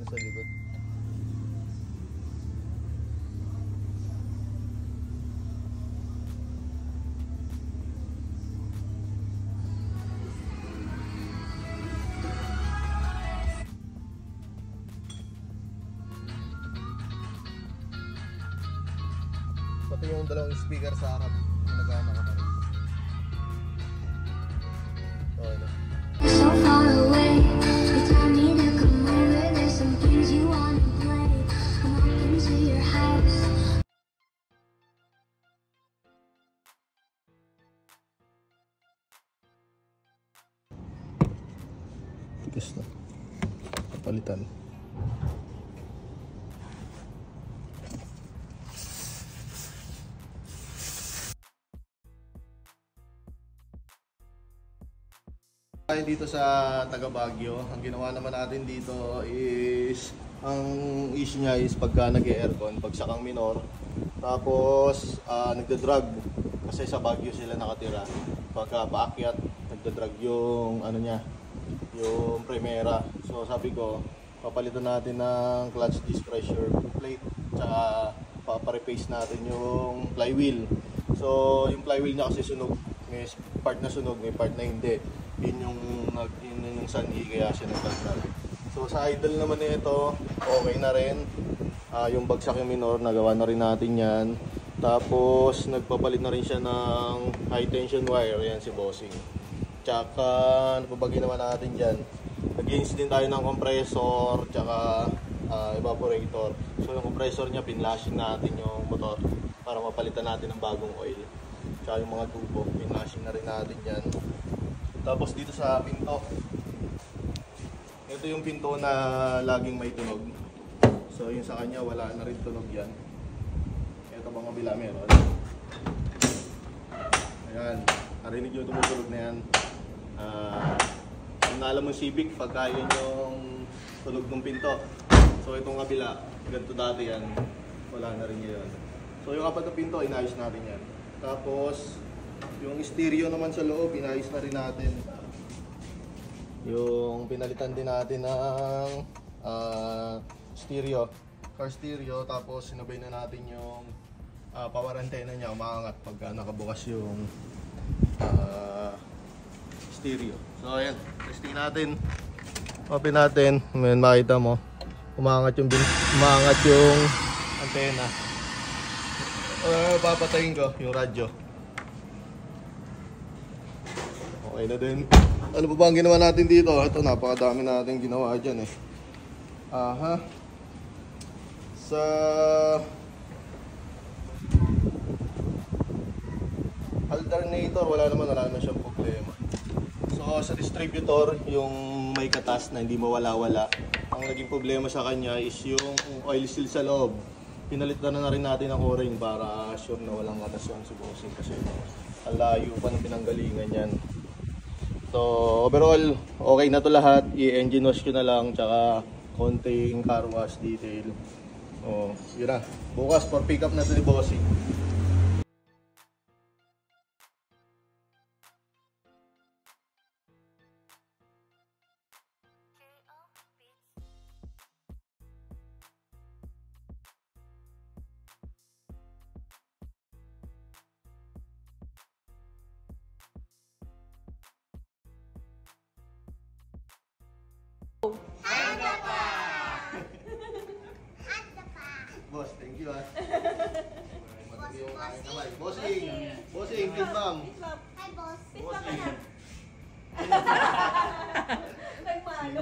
sa likod. Pati yung dalawang speaker sa harap, nagana ko na rin. Okay na. So far away, you told me to come over. There's some games you wanna play. I'm walking to your house. Tigas na. Kapalitan. Dito sa taga Baguio, ang ginawa naman natin dito is ang issue niya is pagka nag-aircon, pag sakang minor, tapos nagda-drag kasi sa Baguio sila nakatira. Pagka paakyat, nagda-drag yung ano niya, yung Primera. So sabi ko, papalitan natin ng clutch disc pressure plate, tsaka papareplace natin yung flywheel. So yung flywheel niya kasi sunog, may part na sunog, may part na hindi. Yun yung sanhi kaya siya nagtagtag. So sa idle naman nito, okay na rin. Yung bagsak yung minor, nagawa na rin natin yan. Tapos nagpapalit na rin siya ng high tension wire, yan si Bossing. Tsaka ano pa ba ginawa natin dyan? Nag-ins din tayo ng compressor, tsaka evaporator. So yung compressor niya, pinlashing natin yung motor para mapalitan natin ng bagong oil. Tsaka yung mga tubo, pinlashing na rin natin yan. Tapos dito sa pinto, ito yung pinto na laging may tunog. So yung sa kanya wala na rin tunog yan. Ito bang kabila meron. Ayan, narinig yung tumutunog na yan. Kung alam mo Civic, pagka yun yung tunog ng pinto. So itong kabila, ganito dati yan, wala na rin ngayon. So yung apat na pinto, inayos natin yan. Tapos yung stereo naman sa loob, inayos na rin natin. Yung pinalitan din natin ng stereo, car stereo. Tapos sinabay na natin yung power antenna niya, umaangat pagka nakabukas yung stereo. So ayan, testing natin. Open natin, makita mo, umaangat yung antenna. Papatayin ko yung radyo. Okay na din. Ano pa ba ang ginawa natin dito? Ito, napakadami natin ginawa dyan eh. Sa alternator, wala naman siyang problema. So sa distributor, yung may katas na hindi mawala-wala, ang naging problema sa kanya is yung oil seal sa loob. Pinalitan na rin natin ang o-ring para sure na walang katas yung si Bossing kasi ang layo pa ng pinanggalingan yan. So overall, okay na to lahat. I-engine wash ko na lang, tsaka konting car wash detail. O, yun na. Bukas for pick up na to ni Bossing. Boss, thank you ah. Bossing, timbang. Hi, boss. Bossing. Nagmano.